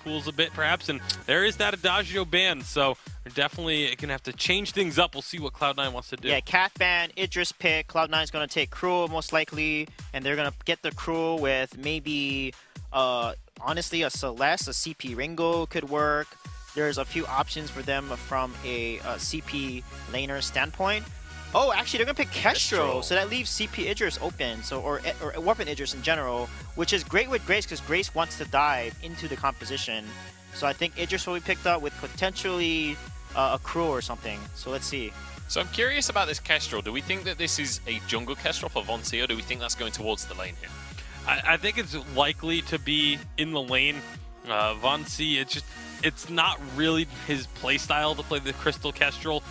tools a bit, perhaps. And there is that Adagio ban, so they're definitely going to have to change things up. We'll see what Cloud9 wants to do. Yeah, Cat ban, Idris pick. Cloud9 is going to take Cruel most likely, and they're going to get the Cruel with maybe, honestly, a Celeste, a CP Ringo could work. There's a few options for them from a CP laner standpoint. Oh, actually, they're going to pick Kestrel, so that leaves CP Idris open, so or Weapon Idris in general, which is great with Grace because Grace wants to dive into the composition. So I think Idris will be picked up with potentially a Cruel or something. So let's see. So I'm curious about this Kestrel. Do we think that this is a jungle Kestrel for Von C, or do we think that's going towards the lane here? I think it's likely to be in the lane. Von C, it's not really his playstyle to play the Crystal Kestrel.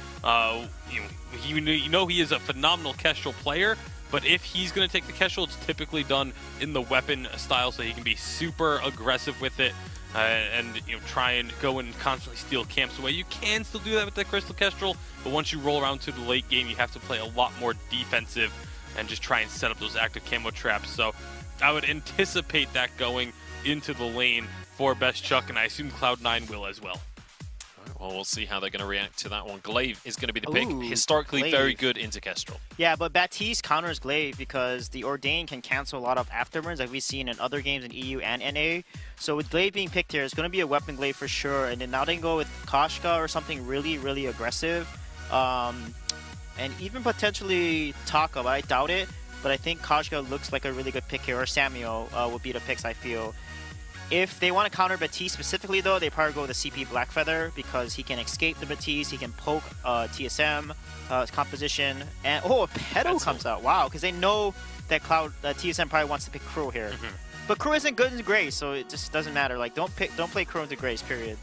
You know he is a phenomenal Kestrel player, but if he's going to take the Kestrel, it's typically done in the weapon style, so he can be super aggressive with it and try and go and constantly steal camps away. You can still do that with the Crystal Kestrel, but once you roll around to the late game, you have to play a lot more defensive and just try and set up those active camo traps. So I would anticipate that going into the lane for Best Chuck, and I assume Cloud9 will as well. Well, we'll see how they're going to react to that one. Glaive is going to be the pick. Ooh, Historically Glaive. very good into Kestrel. Yeah, but Baptiste counters Glaive because the Ordain can cancel a lot of afterburns like we've seen in other games in EU and NA. So with Glaive being picked here, it's going to be a weapon Glaive for sure. And then now they can go with Koshka or something really, really aggressive. And even potentially Taka, but I doubt it. But I think Koshka looks like a really good pick here, or Samuel would be the picks, I feel. If they want to counter Baptiste specifically, though, they probably go with the CP Blackfeather because he can escape the Baptiste, he can poke TSM composition, and a Pedo comes out. Wow, because they know that TSM probably wants to pick Crow here. But Crow isn't good into Grace, so it just doesn't matter. Like, don't play Crow into Grace, period.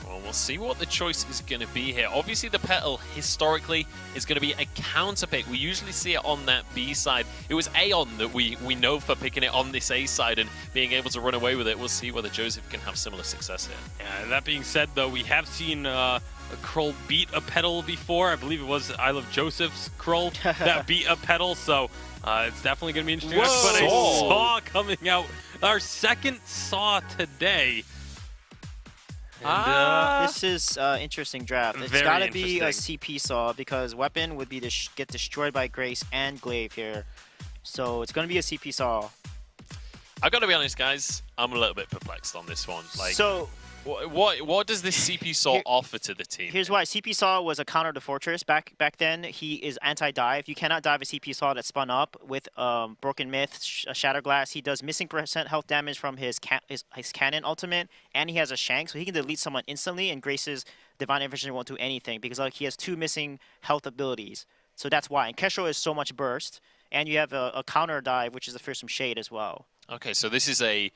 Well, we'll see what the choice is going to be here. Obviously, the Petal, historically, is going to be a counter pick. We usually see it on that B side. It was Aeon that we know for picking it on this A side and being able to run away with it. We'll see whether Joseph can have similar success here. Yeah, that being said, though, we have seen Krull beat a Petal before. I believe it was I Love Joseph's Krull that beat a Petal, so it's definitely going to be interesting. Whoa. But a Saw coming out. Our second Saw today. And, this is interesting draft. It's Very got to be a interesting. CP Saw because Weapon would be get destroyed by Grace and Glaive here. So it's going to be a CP Saw. I got to be honest, guys. I'm a little bit perplexed on this one. Like, So what does this CP Saw offer to the team? here's why. CP Saw was a counter to Fortress back then. He is anti-dive. You cannot dive a CP Saw that's spun up with Broken Myth, Shatterglass. He does missing % health damage from his cannon ultimate, and he has a Shank, so he can delete someone instantly, and Grace's Divine Infection won't do anything because he has 2 missing health abilities. So that's why. And Kestrel is so much burst, and you have a counter dive, which is the Fearsome Shade as well. Okay, so this is the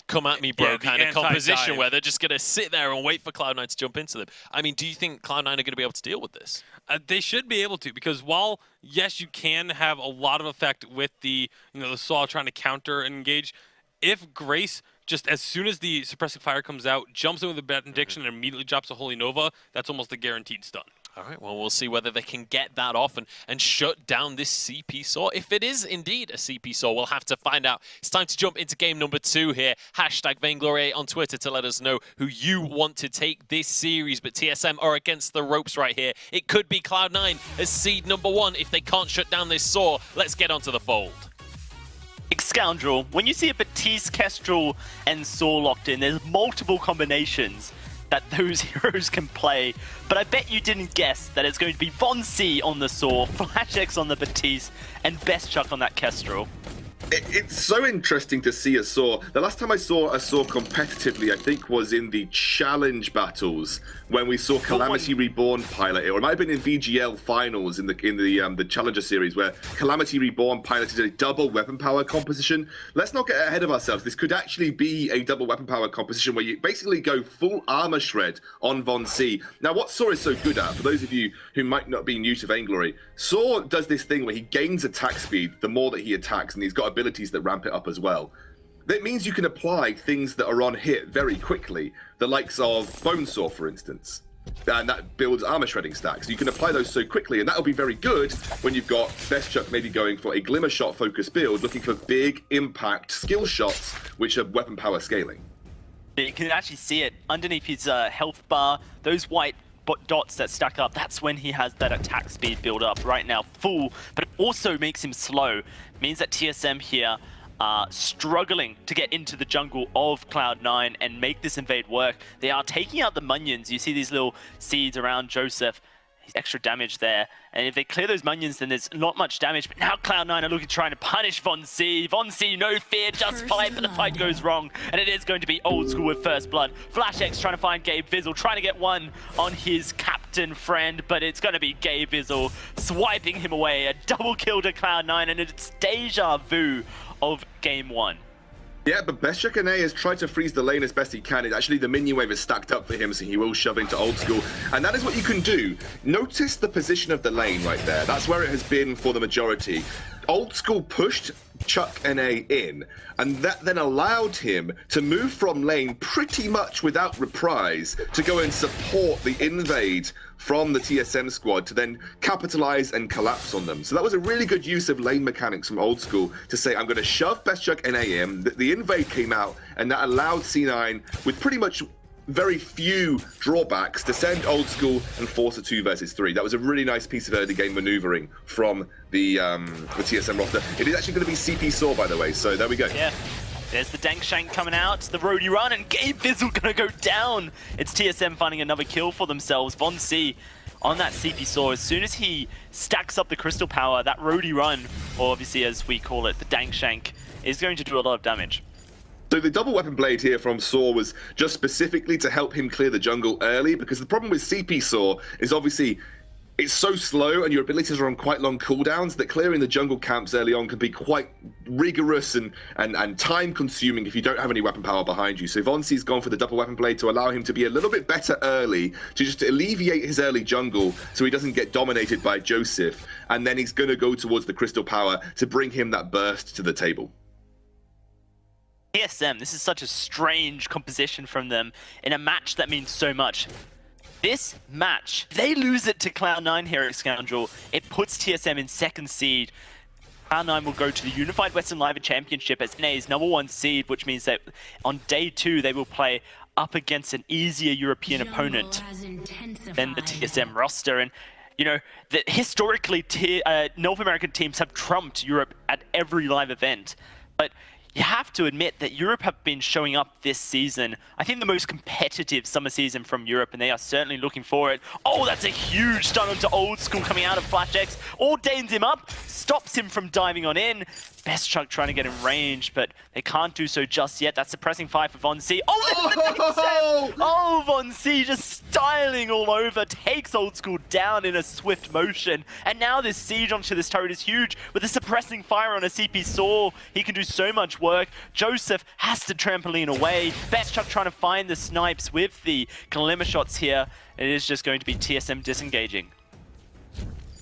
come at me, bro, kind of composition where they're just going to sit there and wait for Cloud9 to jump into them. I mean, do you think Cloud9 are going to be able to deal with this? They should be able to, because while, yes, you can have a lot of effect with the Saw trying to counter and engage, if Grace, just as soon as the Suppressive Fire comes out, jumps in with a Benediction and immediately drops a Holy Nova, that's almost a guaranteed stun. All right, well, we'll see whether they can get that off and shut down this CP Saw. If it is indeed a CP Saw, we'll have to find out. It's time to jump into game number 2 here. Hashtag Vainglory on Twitter to let us know who you want to take this series. But TSM are against the ropes right here. It could be Cloud9 as seed number 1 if they can't shut down this Saw. Let's get onto the fold. Scoundrel, when you see a Baptiste, Kestrel, and Saw locked in, there's multiple combinations that those heroes can play, but I bet you didn't guess that it's going to be Von C on the Saw, Flash X on the Baptiste, and Best Chuck on that Kestrel. It's so interesting to see a Saw. The last time I saw a Saw competitively, I think, was in the challenge battles when we saw Calamity Reborn pilot it, or it might have been in VGL finals in the Challenger series where Calamity Reborn piloted a double weapon power composition. Let's not get ahead of ourselves. This could actually be a double weapon power composition where you basically go full armor shred on Von C. Now, what Saw is so good at, for those of you who might not be new to Vainglory, Saw does this thing where he gains attack speed the more that he attacks, and he's got abilities that ramp it up as well. That means you can apply things that are on hit very quickly, the likes of Bonesaw, for instance. And that builds armor shredding stacks. You can apply those so quickly, and that'll be very good when you've got Best Chuck maybe going for a Glimmer Shot focused build, looking for big impact skill shots, which are weapon power scaling. You can actually see it underneath his health bar, those white dots that stack up, that's when he has that attack speed build up. Right now, full, but it also makes him slow. Means that TSM here are struggling to get into the jungle of Cloud9 and make this invade work. They are taking out the Munions. You see these little seeds around Joseph. Extra damage there, and if they clear those Munions, then there's not much damage. But now Cloud9 are looking, trying to punish Vainglory. Vainglory, no fear, just fight, but the fight goes wrong, and it is going to be old school with first blood. FlashX trying to find Gabe Vizzle, trying to get one on his captain friend, but it's going to be Gabe Vizzle swiping him away. A double kill to Cloud9, and it's deja vu of game 1. Yeah, but bestchuckna has tried to freeze the lane as best he can. It's actually the minion wave is stacked up for him, so he will shove into old school. And that is what you can do. Notice the position of the lane right there. That's where it has been for the majority. Old school pushed chuckna in, and that then allowed him to move from lane pretty much without reprise to go and support the invade from the TSM squad to then capitalize and collapse on them. So that was a really good use of lane mechanics from old school to say, I'm going to shove bestchuckna in. The invade came out, and that allowed C9 with pretty much very few drawbacks to send old school and force a 2 versus 3. That was a really nice piece of early game maneuvering from the TSM roster. It is actually going to be CP Saw, by the way, so there we go. Yeah. There's the Dank Shank coming out, the Roadie Run, and Gabe Vizzle gonna go down. It's TSM finding another kill for themselves. Vainglory on that CP Saw, as soon as he stacks up the Crystal Power, that Roadie Run, or obviously as we call it, the Dank Shank, is going to do a lot of damage. So the double weapon blade here from Saw was just specifically to help him clear the jungle early, because the problem with CP Saw is obviously it's so slow and your abilities are on quite long cooldowns that clearing the jungle camps early on can be quite rigorous and time consuming if you don't have any weapon power behind you. So Vainglory's gone for the double weapon blade to allow him to be a little bit better early, to just alleviate his early jungle so he doesn't get dominated by Joseph, and then he's going to go towards the Crystal Power to bring him that burst to the table. TSM, this is such a strange composition from them in a match that means so much. This match, they lose it to Cloud9 here at Scoundrel. It puts TSM in 2nd seed. Cloud9 will go to the Unified Western Live Championship as NA's #1 seed, which means that on day 2 they will play up against an easier European opponent than the TSM roster. And you know, historically, North American teams have trumped Europe at every live event, but you have to admit that Europe have been showing up this season. I think the most competitive summer season from Europe, and they are certainly looking for it. Oh, that's a huge stun onto old school coming out of FlashX. Ordains him up, stops him from diving on in. bestchuck trying to get in range, but they can't do so just yet. That's suppressing fire for Vainglory. Oh, Vainglory just styling all over, takes old school down in a swift motion. And now this siege onto this turret is huge. With the suppressing fire on a CP Saw, he can do so much work. Joseph has to trampoline away. bestchuck trying to find the snipes with the glimmer shots here. It is just going to be TSM disengaging.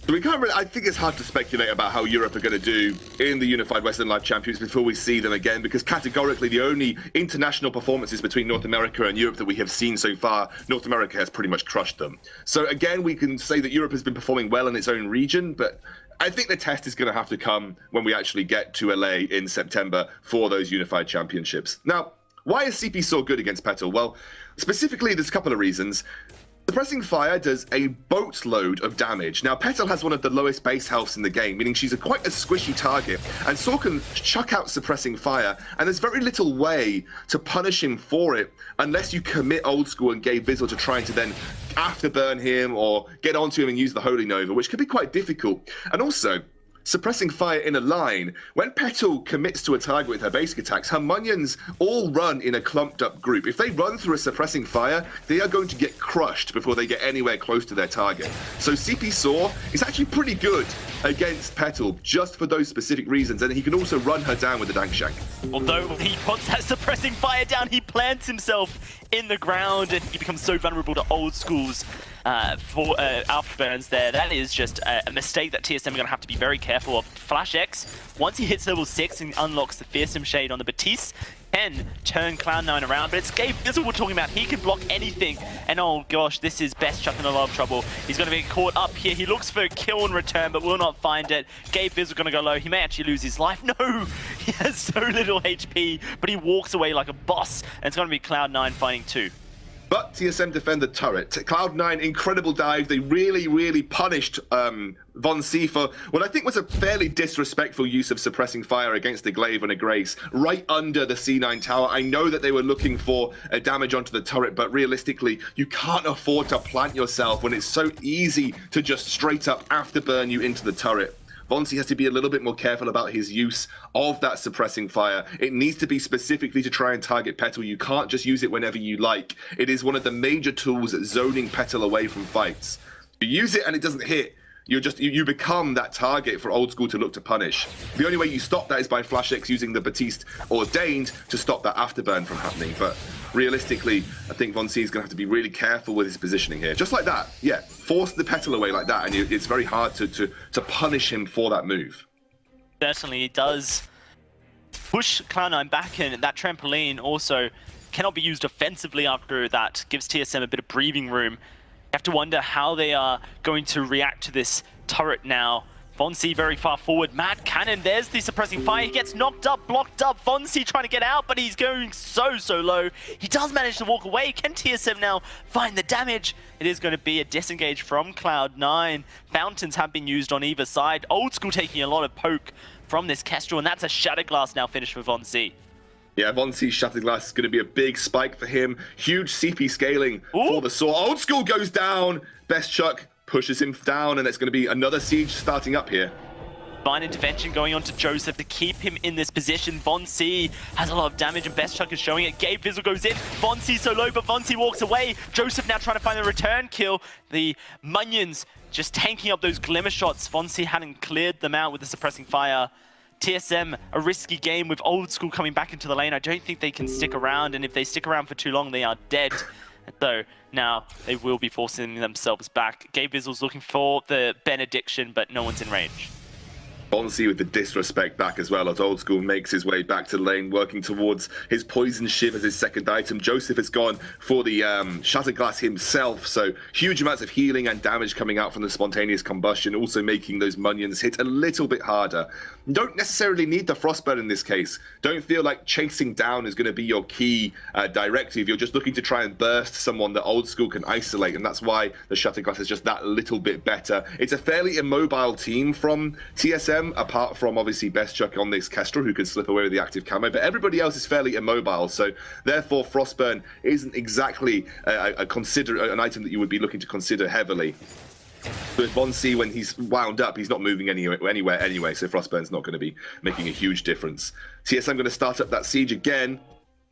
So we can't really, I think it's hard to speculate about how Europe are going to do in the Unified Western Live Champions before we see them again, because categorically the only international performances between North America and Europe that we have seen so far, North America has pretty much crushed them. So again, we can say that Europe has been performing well in its own region, but I think the test is going to have to come when we actually get to LA in September for those Unified Championships. Now, why is CP so good against Petal? Well, specifically, there's a couple of reasons. Suppressing fire does a boatload of damage. Now, Petal has one of the lowest base healths in the game, meaning she's quite a squishy target, and Saw can chuck out suppressing fire, and there's very little way to punish him for it unless you commit old school and Gabe Vizzle to trying to then afterburn him or get onto him and use the Holy Nova, which could be quite difficult. And also, suppressing fire in a line, when Petal commits to a target with her basic attacks, her minions all run in a clumped up group. If they run through a suppressing fire, they are going to get crushed before they get anywhere close to their target. So CP Saw is actually pretty good against Petal just for those specific reasons, and he can also run her down with the Dank Shank. Although when he puts that suppressing fire down, he plants himself in the ground and he becomes so vulnerable to old schools for afterburns there. That is just a mistake that TSM are going to have to be very careful of. FlashX, once he hits level 6 and unlocks the Fearsome Shade on the Batiste, can turn Cloud9 around, but it's Gabe Fizzle we're talking about. He can block anything, and oh gosh, this is Best Chuck in a lot of trouble. He's going to be caught up here. He looks for a kill in return, but will not find it. Gabe Fizzle going to go low. He may actually lose his life. No! He has so little HP, but he walks away like a boss, and it's going to be Cloud9 fighting 2. But TSM defend the turret. Cloud9, incredible dive. They really punished Von C for what I think was a fairly disrespectful use of suppressing fire against a Glaive and a Grace right under the C9 tower. I know that they were looking for a damage onto the turret, but realistically, you can't afford to plant yourself when it's so easy to just straight up afterburn you into the turret. Vonsi has to be a little bit more careful about his use of that suppressing fire. It needs to be specifically to try and target Petal. You can't just use it whenever you like. It is one of the major tools at zoning Petal away from fights. You use it and it doesn't hit. You become that target for Old School to look to punish. The only way you stop that is by FlashX using the Baptiste Ordained to stop that afterburn from happening. But realistically, I think Von C is going to have to be really careful with his positioning here. Just like that, yeah, force the Petal away like that, and it's very hard to punish him for that move. Certainly it does push Cloud9 back in. That trampoline also cannot be used offensively after that. Gives TSM a bit of breathing room. You have to wonder how they are going to react to this turret now. Von C very far forward. Mad Cannon, there's the suppressing fire. He gets knocked up, blocked up. Von C trying to get out, but he's going so low. He does manage to walk away. Can TSM now find the damage? It is going to be a disengage from Cloud9. Fountains have been used on either side. Old School taking a lot of poke from this Kestrel, and that's a Shatterglass now finished for Von C. Yeah, Von C's Shatterglass is going to be a big spike for him. Huge CP scaling for the Saw. Old School goes down. Best Chuck pushes him down, and it's going to be another siege starting up here. Divine Intervention going on to Joseph to keep him in this position. Von C has a lot of damage, and Best Chuck is showing it. Gabe Fizzle goes in. Von C so low, but Von C walks away. Joseph now trying to find the return kill. The Munions just tanking up those glimmer shots. Von C hadn't cleared them out with the suppressing fire. TSM, a risky game with Old School coming back into the lane. I don't think they can stick around, and if they stick around for too long, they are dead. So now they will be forcing themselves back. Gabe Fizzle's looking for the benediction, but no one's in range. Von C with the disrespect back as well as Old School makes his way back to the lane, working towards his Poison Shiv as his second item. Joseph has gone for the Shatterglass himself, so huge amounts of healing and damage coming out from the spontaneous combustion, also making those Munions hit a little bit harder. Don't necessarily need the Frostburn in this case. Don't feel like chasing down is going to be your key directive. You're just looking to try and burst someone that Old School can isolate, and that's why the Shatterglass is just that little bit better. It's a fairly immobile team from TSM, apart from obviously Best Chuck on this Kestrel, who can slip away with the active camo, but everybody else is fairly immobile, so therefore Frostburn isn't exactly an item that you would be looking to consider heavily. But Von C, when he's wound up, he's not moving anywhere anyway, so Frostburn's not going to be making a huge difference. TSM going to start up that siege again.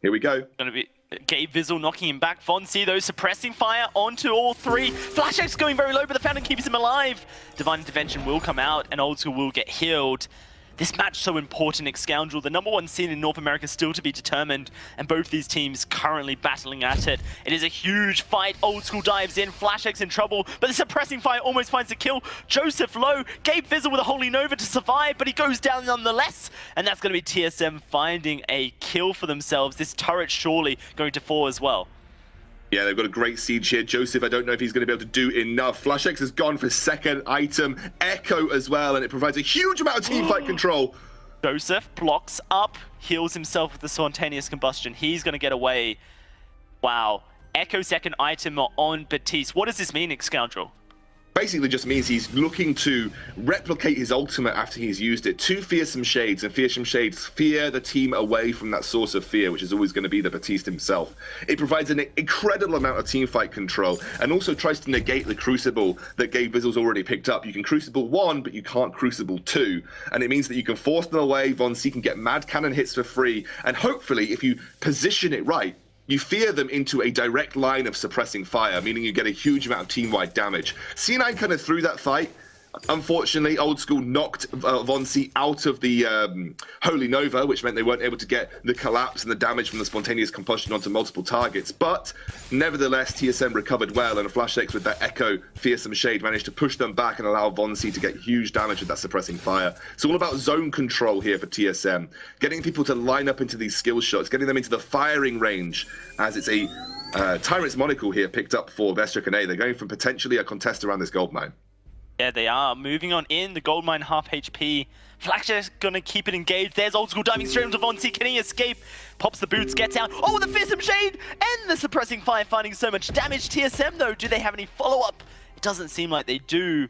Here we go. Going to be Gabe Fizzle knocking him back. Von C, though, suppressing fire onto all three. FlashX going very low, but the Fountain keeps him alive. Divine Intervention will come out, and Old School will get healed. This match so important, Scoundrel. The #1 seed in North America still to be determined, and both these teams currently battling at it. It is a huge fight. Old School dives in, FlashX in trouble, but the suppressing fire almost finds the kill. Joseph low, Gabe Fizzle with a Holy Nova to survive, but he goes down nonetheless, and that's going to be TSM finding a kill for themselves. This turret surely going to fall as well. Yeah, they've got a great siege here. Joseph, I don't know if he's going to be able to do enough. FlashX has gone for second item. Echo as well, and it provides a huge amount of teamfight control. Joseph blocks up, heals himself with the spontaneous combustion. He's going to get away. Wow. Echo second item on Baptiste. What does this mean, Scoundrel? Basically just means he's looking to replicate his ultimate after he's used it. 2 Fearsome Shades, and Fearsome Shades fear the team away from that source of fear, which is always going to be the Baptiste himself. It provides an incredible amount of teamfight control, and also tries to negate the Crucible that Gabe Fizzle's already picked up. You can Crucible 1, but you can't Crucible 2, and it means that you can force them away. Von C can get Mad Cannon hits for free, and hopefully, if you position it right, you fear them into a direct line of suppressing fire, meaning you get a huge amount of team-wide damage. C9 kind of threw that fight Unfortunately, Old School knocked Vonsi out of the Holy Nova, which meant they weren't able to get the collapse and the damage from the spontaneous combustion onto multiple targets. But nevertheless, TSM recovered well, and a Flash X with that Echo Fearsome Shade managed to push them back and allow Vonsi to get huge damage with that suppressing fire. It's all about zone control here for TSM, getting people to line up into these skill shots, getting them into the firing range, as it's a Tyrant's Monocle here picked up for Vestric and A. They're going from potentially a contest around this gold mine. Yeah, they are. Moving on in, the gold mine half HP. Flashjack's gonna keep it engaged. There's Old School diving straight into Vonsi. Can he escape? Pops the boots, gets out. Oh, the Fearsome Shade! And the suppressing fire finding so much damage. TSM though, do they have any follow-up? It doesn't seem like they do.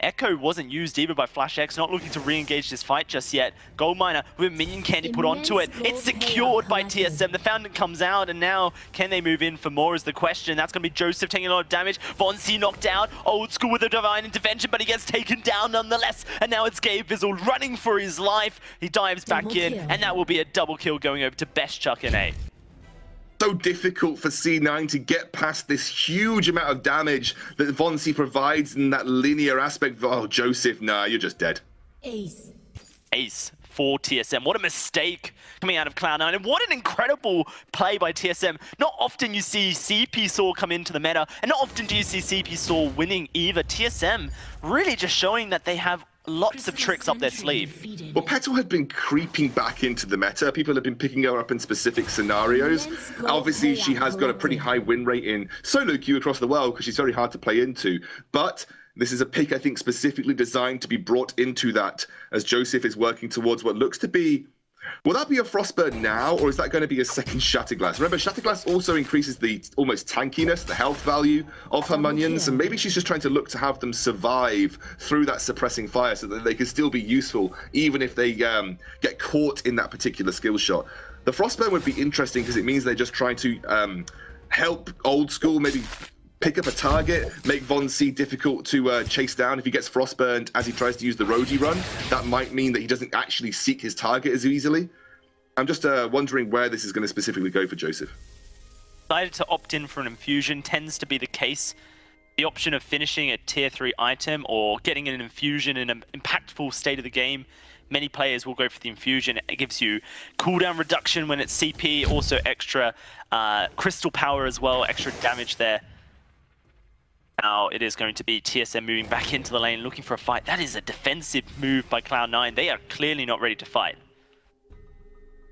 Echo wasn't used either by Flash X, not looking to re-engage this fight just yet. Gold Miner with minion candy put onto it. It's secured by TSM. The Fountain comes out, and now can they move in for more is the question. That's going to be Joseph taking a lot of damage. Vonsi knocked out. Old School with a divine intervention, but he gets taken down nonetheless. And now it's Gabe Vizzle running for his life. He dives back in, and that will be a double kill going over to Best Chuck and A. So difficult for C9 to get past this huge amount of damage that Vonsi provides in that linear aspect. Oh, Joseph, nah, you're just dead. Ace. Ace for TSM. What a mistake coming out of Cloud9, and what an incredible play by TSM. Not often you see CP Saw come into the meta, and not often do you see CP Saw winning either. TSM really just showing that they have lots of tricks up their sleeve. Well, Petal had been creeping back into the meta. People have been picking her up in specific scenarios. Obviously, she has got a pretty high win rate in solo queue across the world because she's very hard to play into. But this is a pick, I think, specifically designed to be brought into that as Joseph is working towards what looks to be... Will that be a Frostburn now, or is that going to be a second Shatterglass? Remember, Shatterglass also increases the almost tankiness, the health value of her minions, and maybe she's just trying to look to have them survive through that suppressing fire so that they can still be useful, even if they get caught in that particular skill shot. The Frostburn would be interesting because it means they're just trying to help Old School, maybe pick up a target, make Vonsi difficult to chase down. If he gets frostburned as he tries to use the roadie run, that might mean that he doesn't actually seek his target as easily. I'm just wondering where this is going to specifically go for Joseph. Decided to opt in for an infusion tends to be the case. The option of finishing a tier 3 item or getting an infusion in an impactful state of the game, many players will go for the infusion. It gives you cooldown reduction when it's CP, also extra crystal power as well, extra damage there. Now it is going to be TSM moving back into the lane, looking for a fight. That is a defensive move by Cloud9. They are clearly not ready to fight.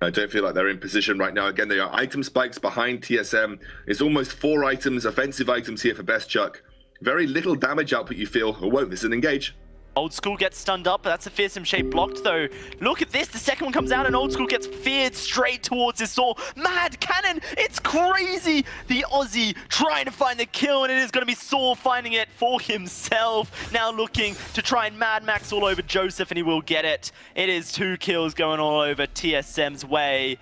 I don't feel like they're in position right now. Again, they are item spikes behind TSM. It's almost 4 items, offensive items here for Best Chuck. Very little damage output, you feel. Oh, whoa, this is an engage. Old School gets stunned up, but that's a Fearsome Shade blocked though. Look at this, the second one comes out and Old School gets feared straight towards his Saw. Mad Cannon, it's crazy! The Aussie trying to find the kill, and it is going to be Saw finding it for himself. Now looking to try and Mad Max all over Joseph, and he will get it. It is 2 kills going all over TSM's way.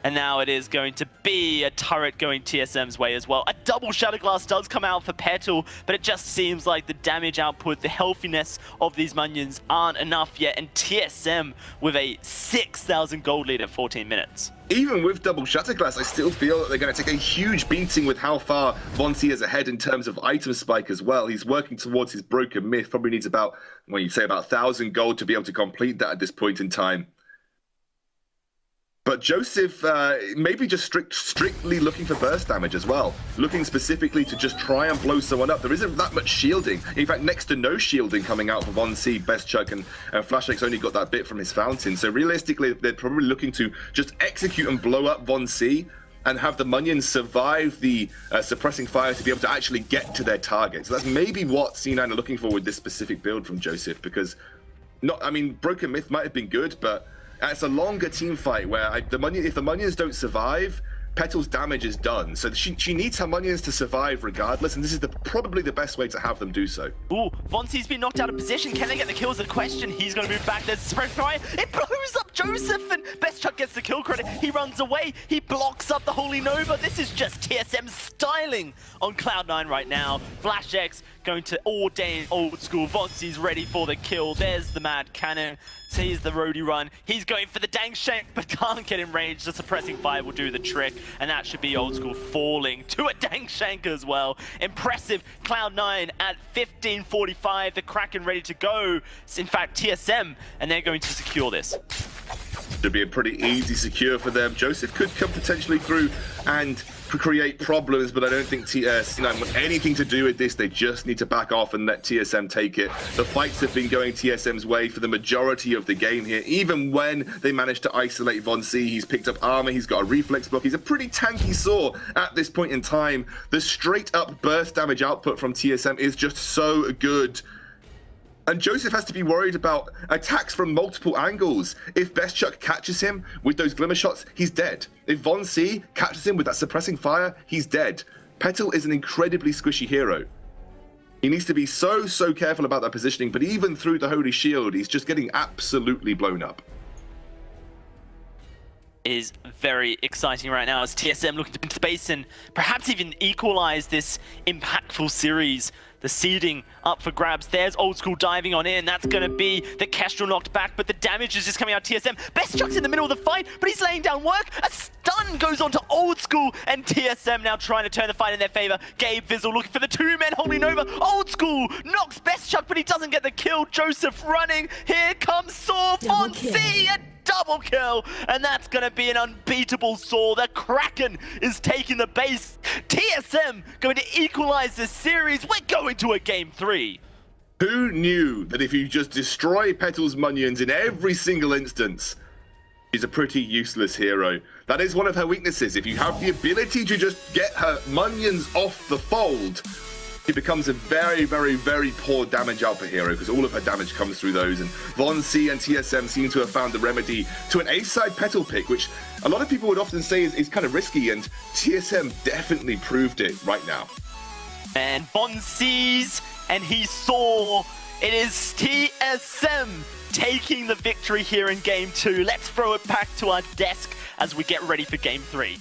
And now it is going to be a turret going TSM's way as well. A double Shatterglass does come out for Petal, but it just seems like the damage output, the healthiness of these minions aren't enough yet. And TSM with a 6,000 gold lead at 14 minutes. Even with double Shatterglass, I still feel that they're going to take a huge beating with how far Vonsi is ahead in terms of item spike as well. He's working towards his Broken Myth, probably needs about, well, you say about 1,000 gold to be able to complete that at this point in time. But Joseph, maybe just strictly looking for burst damage as well. Looking specifically to just try and blow someone up. There isn't that much shielding. In fact, next to no shielding coming out for Vonsi, Best Chuck, and Flashx only got that bit from his Fountain. So realistically, they're probably looking to just execute and blow up Vonsi and have the minions survive the suppressing fire to be able to actually get to their target. So that's maybe what C9 are looking for with this specific build from Joseph, because Broken Myth might have been good, but it's a longer team fight where if the minions don't survive, Petal's damage is done. So she needs her minions to survive regardless, and this is probably the best way to have them do so. Ooh, Vonsi's been knocked out of position. Can they get the kills? The question. He's going to move back. There's spread fire. It blows up Joseph, and Best Chuck gets the kill credit. He runs away. He blocks up the Holy Nova. This is just TSM styling on Cloud9 right now. Flash X going to ordain old school. Vonsi's ready for the kill. There's the mad cannon. Sees the roadie run. He's going for the dang shank, but can't get in range. The suppressing fire will do the trick, and that should be old school falling to a dang shank as well. Impressive. Cloud9 at 15:45. The Kraken ready to go. It's in fact TSM, and they're going to secure this. Should be a pretty easy secure for them. Joseph could come potentially through and create problems, but I don't think TSM want anything to do with this. They just need to back off and let TSM take it. The fights have been going TSM's way for the majority of the game here. Even when they managed to isolate Vainglory, he's picked up armor, he's got a reflex block. He's a pretty tanky Saw at this point in time. The straight up burst damage output from TSM is just so good. And Joseph has to be worried about attacks from multiple angles. If Bestchuck catches him with those glimmer shots, he's dead. If Von C catches him with that suppressing fire, he's dead. Petal is an incredibly squishy hero. He needs to be so careful about that positioning, but even through the Holy Shield, he's just getting absolutely blown up. Is very exciting right now as TSM looking to into space and perhaps even equalize this impactful series. The seeding up for grabs. There's old school diving on in. That's going to be the Kestrel knocked back, but the damage is just coming out TSM. Bestchuck's in the middle of the fight, but he's laying down work. A stun goes on to old school, and TSM now trying to turn the fight in their favor. Gabe Vizzle looking for the two men holding over. Old school knocks Bestchuck, but he doesn't get the kill. Joseph running. Here comes Saw. Fonzie, a double kill, and that's going to be an unbeatable Saw. The Kraken is taking the base. TSM going to equalize this series. We're going to a game 3. Who knew that if you just destroy Petal's minions in every single instance, she's a pretty useless hero? That is one of her weaknesses. If you have the ability to just get her minions off the fold, she becomes a very poor damage output hero because all of her damage comes through those. And Von C and TSM seem to have found the remedy to an A-side Petal pick, which a lot of people would often say is kind of risky, and TSM definitely proved it right now. And Von C's, and he saw it is TSM taking the victory here in game 2. Let's throw it back to our desk as we get ready for game 3.